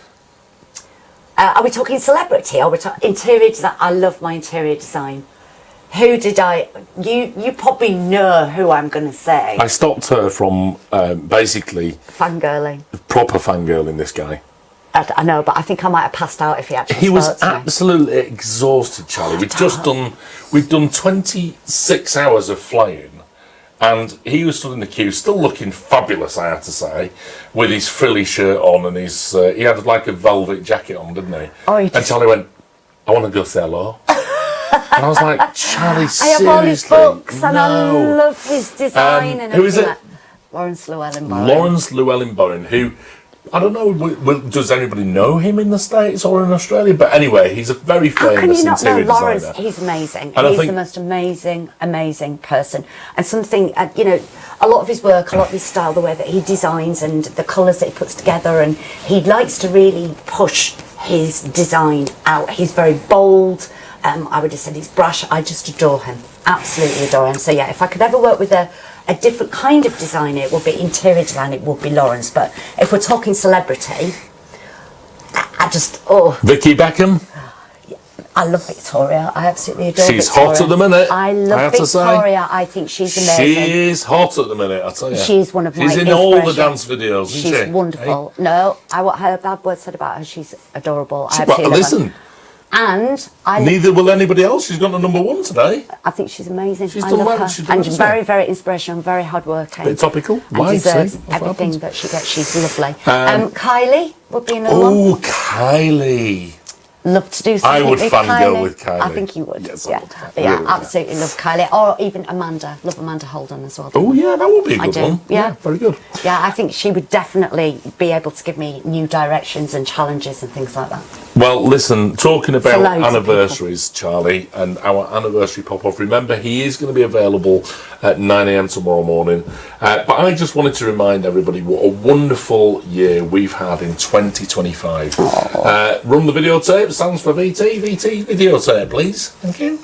Are we talking celebrity? Are we talking interior design? I love my interior design. Who did I... You probably know who I'm going to say. I stopped her from basically... Fangirling. Proper fangirling, this guy. I know, but I think I might have passed out if he actually He was spoke to me. absolutely exhausted, Charlie. We'd done 26 hours of flying, and he was stood in the queue, still looking fabulous, I have to say, with his frilly shirt on and his he had like a velvet jacket on, didn't he? Oh, he and just... Charlie went, "I want to go say hello." And I was like, "Charlie, I seriously?" have all his books and I No. love his design and who is everything. it? Lawrence Llewellyn-Bowen. Lawrence Llewellyn-Bowen, who, I don't know, does anybody know him in the States or in Australia? But anyway, he's a very How can famous you not know interior Lawrence? designer. He's amazing. And I He's think- the most amazing person. And something, you know, a lot of his work, a lot of his style, the way that he designs and the colours that he puts together, and he likes to really push his design out. He's very bold. I would have said he's brash. I just adore him. Absolutely adore him. So yeah, if I could ever work with a different kind of designer, it would be interior design, it would be Lawrence. But if we're talking celebrity, I just, Vicky Beckham. I love Victoria. I absolutely adore She's Victoria. hot at the minute, I I love have to say. Victoria. I think she's amazing. She is hot at the minute, I tell you. She's one of my She's in all the inspirations. dance videos, isn't She's she? wonderful. No, I heard bad words said about her. She's adorable. I Well, absolutely love her. listen, And neither will anybody else. She's got the #1 today. I think she's amazing. She's I done love well, her. she's done And well, very, very inspirational and very hardworking. Bit topical. And Why? deserves See? That's what everything happens. that she gets. She's lovely. Kylie would be another one. Oh, Kylie. Love to do something I would with fangirl Kylie. with Kylie. I think you would. Yes, I yeah, would. I yeah, really would. absolutely love Kylie. Or even Amanda. Love Amanda Holden as well. Oh, yeah, that would be a I good do, one. yeah. Very good. Yeah, I think she would definitely be able to give me new directions and challenges and things like that. Well, listen, talking about loads of anniversaries, Charlie, and our anniversary pop-off, remember, he is going to be available at 9 a.m. tomorrow morning. But I just wanted to remind everybody what a wonderful year we've had in 2025. Run the videotape, stands for VT videotape, please. Thank you.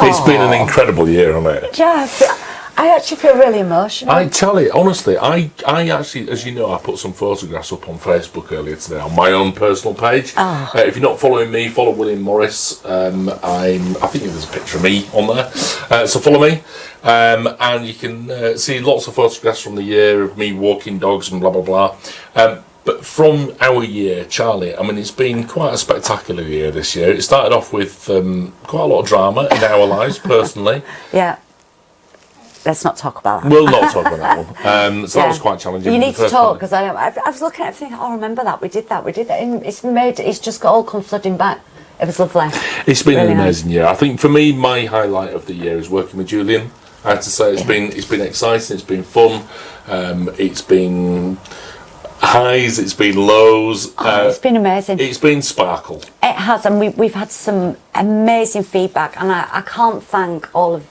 It's been an incredible year, hasn't it? Yeah, I actually feel really emotional. Charlie, honestly, I actually, as you know, I put some photographs up on Facebook earlier today on my own personal page. If you're not following me, follow William Morris. I think there's a picture of me on there, so follow me, and you can see lots of photographs from the year of me walking dogs and blah blah blah. But from our year, Charlie, I mean, it's been quite a spectacular year this year. It started off with quite a lot of drama in our lives, personally. Yeah. Let's not talk about that. We'll not talk about that one. So that was quite challenging. You need The to first talk one. because I was looking at everything. Oh, remember that we did that. And it's just got all come flooding back. It was lovely. It's been Really an nice. amazing year. I think for me, my highlight of the year is working with Julian. I have to say it's been exciting, it's been fun, it's been highs, it's been lows. It's been amazing. It's been sparkle. It has, and we've had some amazing feedback, and I can't thank all of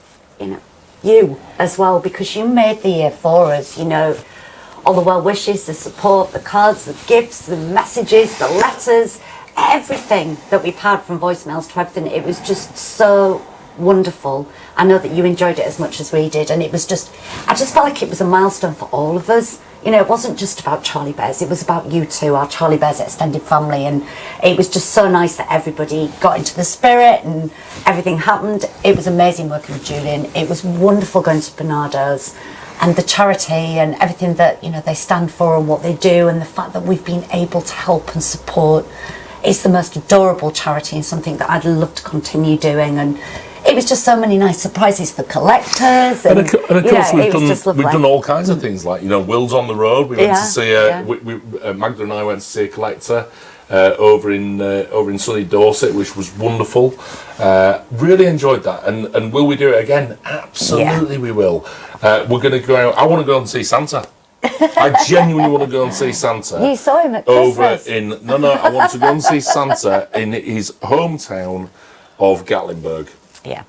you as well, because you made the year for us. All the well wishes, the support, the cards, the gifts, the messages, the letters, everything that we've had from voicemails to everything. It was just so wonderful. I know that you enjoyed it as much as we did, and I just felt like it was a milestone for all of us. It wasn't just about Charlie Bears, it was about you two, our Charlie Bears extended family, and it was just so nice that everybody got into the spirit and everything happened. It was amazing working with Julian. It was wonderful going to Bernardo's, and the charity and everything that they stand for and what they do, and the fact that we've been able to help and support. It's the most adorable charity, and something that I'd love to continue doing. And it was just so many nice surprises for collectors, and of course we've done all kinds of things, like Will's on the road. We went to see Magda and I went to see a collector over in sunny Dorset, which was wonderful. Really enjoyed that, and will we do it again? Absolutely, we will. We're going to go out. I want to go and see Santa. I genuinely want to go and see Santa. You saw him at Christmas. I want to go and see Santa in his hometown of Gatlinburg. Yeah.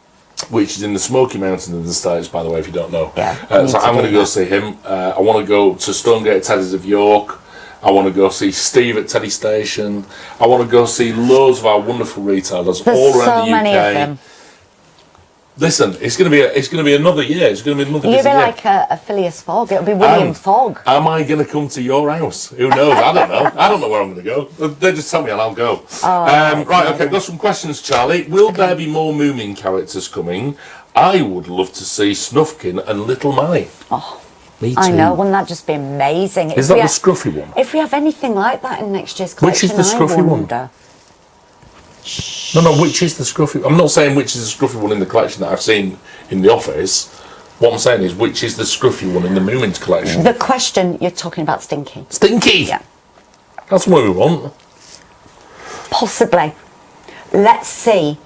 Which is in the Smoky Mountains in the States, by the way, if you don't know. Yeah. So I'm going to go see him. I want to go to Stonegate Teddies of York. I want to go see Steve at Teddy Station. I want to go see loads of our wonderful retailers all around the UK. Many of them. Listen, it's going to be another year. It's going to be another busy year. You'll be like a Phileas Fogg. It'll be William Fogg. Am I going to come to your house? Who knows? I don't know. I don't know where I'm going to go. They just tell me and I'll go. Right, okay, got some questions, Charlie. Will there be more Moomin characters coming? I would love to see Snufkin and Little Manny. Oh, me too. I know, wouldn't that just be amazing? Is that the scruffy one? If we have anything like that in next year's collection, which is the scruffy one? No, which is the scruffy? I'm not saying which is the scruffy one in the collection that I've seen in the office. What I'm saying is, which is the scruffy one in the Moomins collection? The question, you're talking about Stinky. Stinky? Yeah. That's what we want. Possibly. Let's see.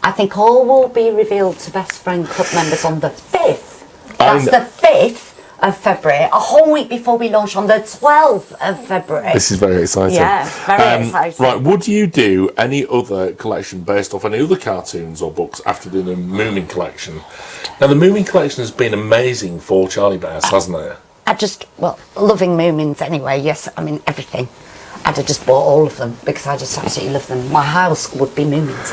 I think all will be revealed to Best Friend Club members on the 5th. That's the 5th of February, a whole week before we launch on the 12th of February. This is very exciting. Yeah, very exciting. Right, would you do any other collection based off any other cartoons or books after doing the Moomin collection? Now, the Moomin collection has been amazing for Charlie Bears, hasn't it? Loving Moomins anyway, yes, I mean, everything. I'd have just bought all of them because I just absolutely love them. My house would be Moomins.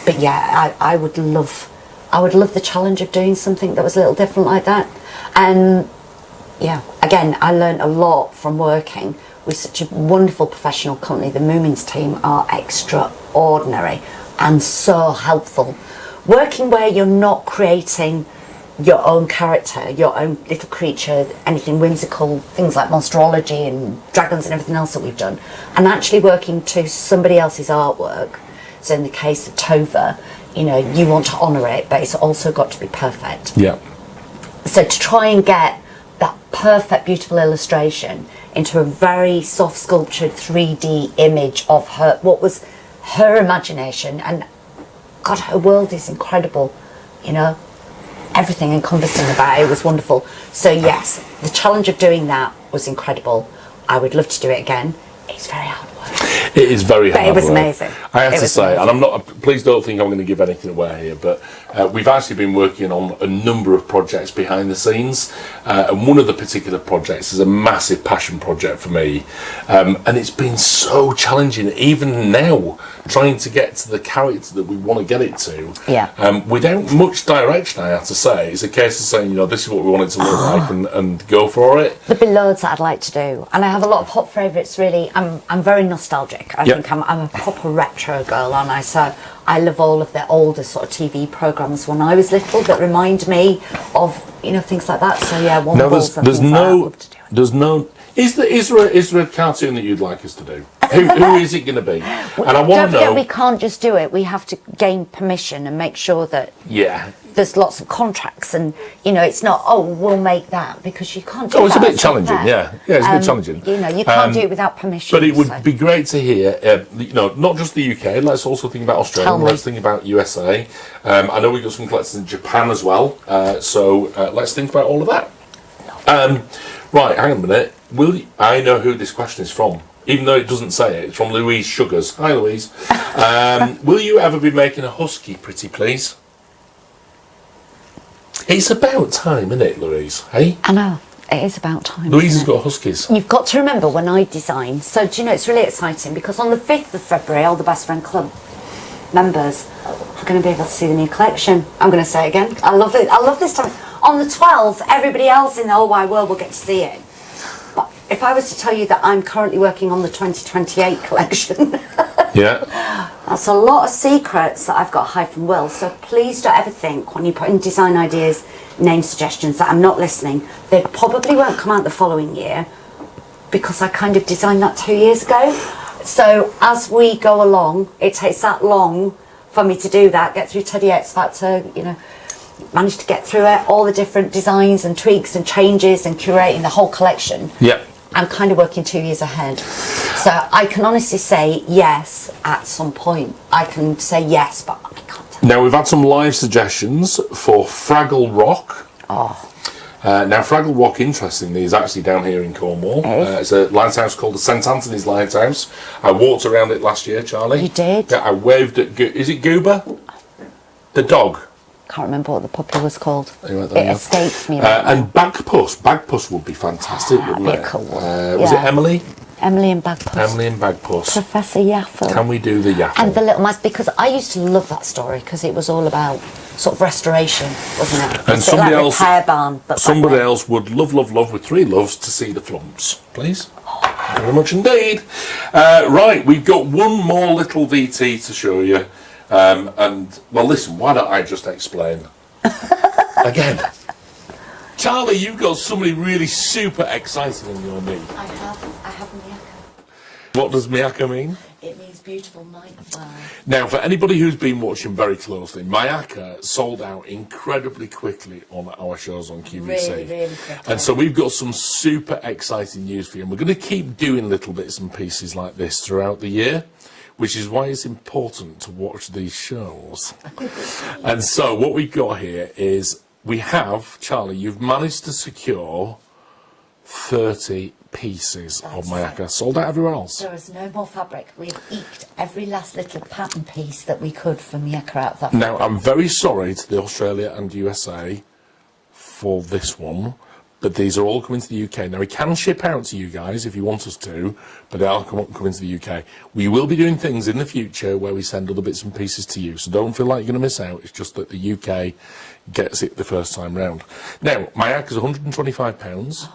But yeah, I would love the challenge of doing something that was a little different like that. And yeah, again, I learned a lot from working with such a wonderful professional company. The Moomins team are extraordinary and so helpful. Working where you're not creating your own character, your own little creature, anything whimsical, things like monsterology and dragons and everything else that we've done, and actually working to somebody else's artwork. So in the case of Tova, you want to honour it, but it's also got to be perfect. Yeah. So to try and get that perfect, beautiful illustration into a very soft sculptured 3D image of her, what was her imagination, and God, her world is incredible, everything encompassing about it was wonderful. So yes, the challenge of doing that was incredible. I would love to do it again. It's very hard work. It is very hard work. But it was amazing. I have to say, and I'm not, please don't think I'm going to give anything away here, but we've actually been working on a number of projects behind the scenes, and one of the particular projects is a massive passion project for me, and it's been so challenging, even now, trying to get to the character that we want to get it to, without much direction, I have to say. It's a case of saying, this is what we want it to look like, and go for it. There'll be loads that I'd like to do, and I have a lot of hot favourites, really. I'm very nostalgic. I think I'm a proper retro girl, aren't I? So I love all of the older sort of TV programmes when I was little that remind me of things like that. So yeah, is there a cartoon that you'd like us to do? Who is it going to be? And I want to know. We can't just do it. We have to gain permission and make sure that. Yeah, there's lots of contracts, and you know, it's not, oh, we'll make that, because you can't do Oh, it's that. a bit challenging, yeah. Yeah, it's a bit challenging. You know, you can't do it without permission. But it would be great to hear, you know, not just the UK, let's also think about Australia, let's think about USA. I know we've got some collectors in Japan as well, so let's think about all of that. Right, hang on a minute. I know who this question is from, even though it doesn't say it. It's from Louise Sugars. Hi, Louise. Will you ever be making a husky, pretty please? It's about time, isn't it, Louise? Hey? I know, it is about time. Louise has got huskies. You've got to remember when I design, so do you know, it's really exciting, because on the 5th of February, all the Best Friend Club members are going to be able to see the new collection. I'm going to say it again. I love it. I love this time. On the 12th, everybody else in the whole wide world will get to see it. But if I was to tell you that I'm currently working on the 2028 collection, Yeah. that's a lot of secrets that I've got to hide from Will. So please don't ever think when you put in design ideas, name suggestions, that I'm not listening. They probably won't come out the following year, because I kind of designed that 2 years ago. So as we go along, it takes that long for me to do that, get through Teddy X Factor, you know, manage to get through it, all the different designs and tweaks and changes and curating the whole collection. Yeah. I'm kind of working 2 years ahead. So I can honestly say yes at some point. I can say yes, but I can't tell. Now, we've had some live suggestions for Fraggle Rock. Oh. Now, Fraggle Rock, interestingly, is actually down here in Cornwall. It's a lighthouse called the St Anthony's Lighthouse. I walked around it last year, Charlie. You did? Yeah, I waved at... Is it Goober? The dog. Can't remember what the puppy was called. Anyway, It escapes me right now. and Bagpuss. Bagpuss would be fantastic, wouldn't That'd it? be a cool one. Was it Yeah. Emily? Emily and Bagpuss. Emily and Bagpuss. Professor Yaffle. Can we do the Yaffle? And the little mice, because I used to love that story, because it was all about sort of restoration, wasn't it? And It's somebody like else, Repair Barn, but somebody else would love with 3 loves to see the flumps, please. Thank you very much indeed. Right, we've got one more little VT to show you. And, well, listen, why don't I just explain? Again. Charlie, you've got somebody really super exciting on your knee. I have Miyako. What does Miyako mean? It means beautiful night flower. Now, for anybody who's been watching very closely, Mayaka sold out incredibly quickly on our shows on QVC. Really, really quickly. And so we've got some super exciting news for you. And we're going to keep doing little bits and pieces like this throughout the year, which is why it's important to watch these shows. And so what we've got here is we have, Charlie, you've managed to secure 30 pieces of Mayaka. Sold out everywhere else. There is no more fabric. We've eked every last little pattern piece that we could for Miyako out of that. Now, I'm very sorry to the Australia and USA for this one, but these are all coming to the UK. Now, we can ship out to you guys if you want us to, but they are coming to the UK. We will be doing things in the future where we send other bits and pieces to you, so don't feel like you're going to miss out. It's just that the UK gets it the first time round. Now, Mayaka is £125.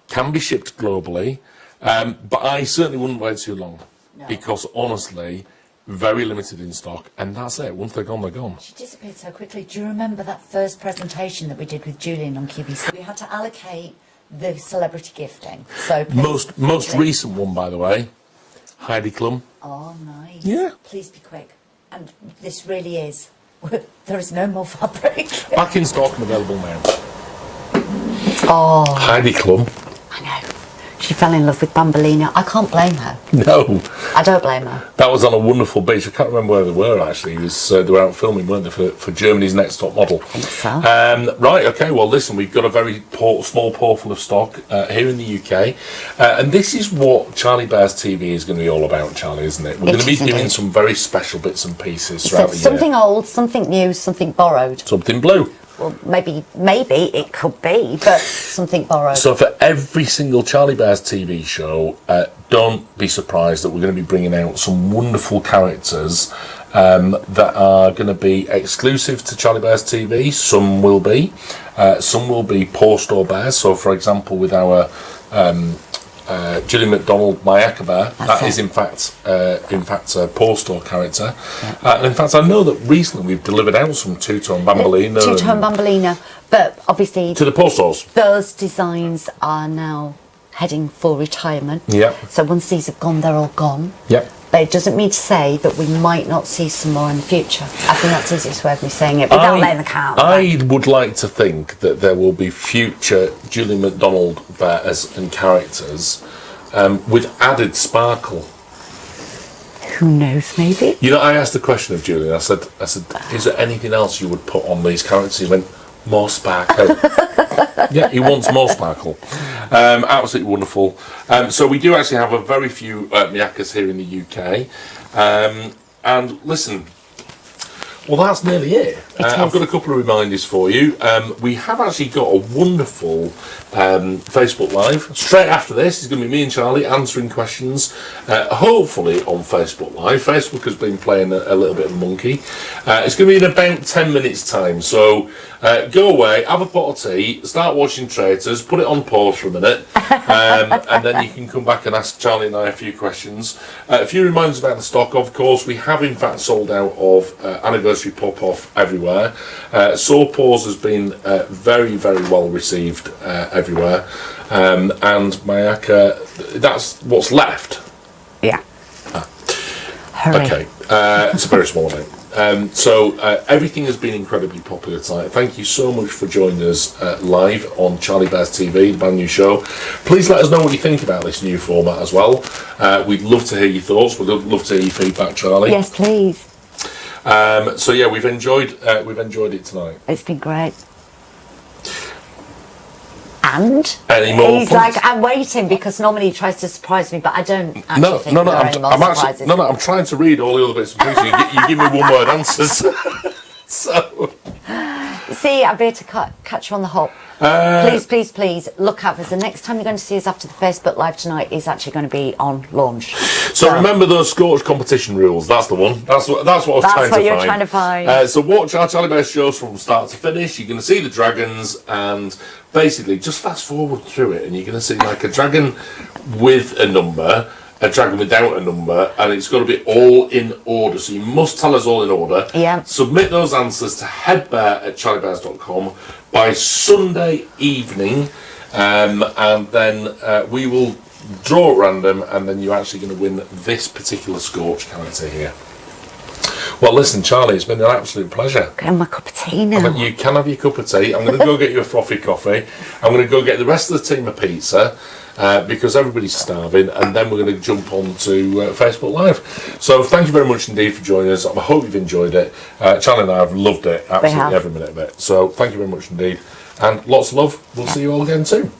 Can be shipped globally, but I certainly wouldn't wait too long, because honestly, very limited in stock, and that's it. Once they're gone, they're gone. She disappeared so quickly. Do you remember that first presentation that we did with Julian on QVC? We had to allocate the celebrity gifting. So Most recent one, by the way, Heidi Klum. Oh, nice. Yeah. Please be quick. And this really is. There is no more fabric. Back in stock and available now. Oh, Heidi Klum. I know. She fell in love with Bambolina. I can't blame her. No. I don't blame her. That was on a wonderful beach. I can't remember where they were, actually. It was, they were out filming, weren't they, for Germany's Next Top Model. I think so. Right, okay, well, listen, we've got a very small portal of stock here in the UK. And this is what Charlie Bear's TV is going to be all about, Charlie, isn't it? We're going to be doing some very special bits and pieces throughout the year. Something old, something new, something borrowed. Something blue. Well, maybe it could be, but something borrowed. So for every single Charlie Bear's TV show, don't be surprised that we're going to be bringing out some wonderful characters that are going to be exclusive to Charlie Bear's TV. Some will be Paw Store Bears. So, for example, with our Gillian McDonald Mayaka Bear, that is in fact a Paw Store character. Yeah. And in fact, I know that recently we've delivered out some two-tone Bambolina. Two-tone Bambolina, but obviously to the Paw Stores. Those designs are now heading for retirement. Yeah. So once these have gone, they're all gone. Yep. But it doesn't mean to say that we might not see some more in the future. I think that's the easiest way of me saying it without letting the cat out. I would like to think that there will be future Julie MacDonald bears and characters with added sparkle. Who knows, maybe? You know, I asked the question of Julie, I said, is there anything else you would put on these characters? He went, more sparkle. Yeah, he wants more sparkle. Absolutely wonderful. So we do actually have a very few Miakas here in the UK. And listen, well, that's nearly it. I've got a couple of reminders for you. We have actually got a wonderful Facebook Live. Straight after this is going to be me and Charlie answering questions, hopefully on Facebook Live. Facebook has been playing a little bit of monkey. It's going to be in about 10 minutes' time. So go away, have a pot of tea, start watching Traitors, put it on pause for a minute, and then you can come back and ask Charlie and I a few questions. A few reminders about the stock. Of course, we have in fact sold out of anniversary Popoff everywhere. Saw Paws has been very, very well received everywhere, and Maka, that's what's left. Yeah. Hurry. Okay, it's a very small amount. So everything has been incredibly popular tonight. Thank you so much for joining us live on Charlie Bears TV, the brand new show. Please let us know what you think about this new format as well. We'd love to hear your thoughts. We'd love to hear your feedback, Charlie. Yes, please. So yeah, we've enjoyed it tonight. It's been great. And any more? He's like, I'm waiting because normally he tries to surprise me, but I don't actually think there are any more surprises. I'm trying to read all the other bits and pieces. You give me one word answers. So. See, I better catch you on the hop. Please, look out, because the next time you're going to see us after the Facebook Live tonight is actually going to be on launch. So remember those Scorch competition rules. That's the one. That's what I was trying to find. That's what you're trying to find. So watch our Charlie Bears shows from start to finish. You're going to see the dragons, and basically just fast forward through it, and you're going to see like a dragon with a number, a dragon without a number, and it's got to be all in order. So you must tell us all in order. Yeah. Submit those answers to headbear@charliebears.com by Sunday evening, and then we will draw at random, and then you're actually going to win this particular Scorch character here. Well, listen, Charlie, it's been an absolute pleasure. Can I have my cup of tea now? You can have your cup of tea. I'm going to go get you a frothy coffee. I'm going to go get the rest of the team a pizza, because everybody's starving, and then we're going to jump on to Facebook Live. So thank you very much indeed for joining us. I hope you've enjoyed it. Charlie and I have loved it, absolutely every minute of it. So thank you very much indeed, and lots of love. We'll see you all again soon.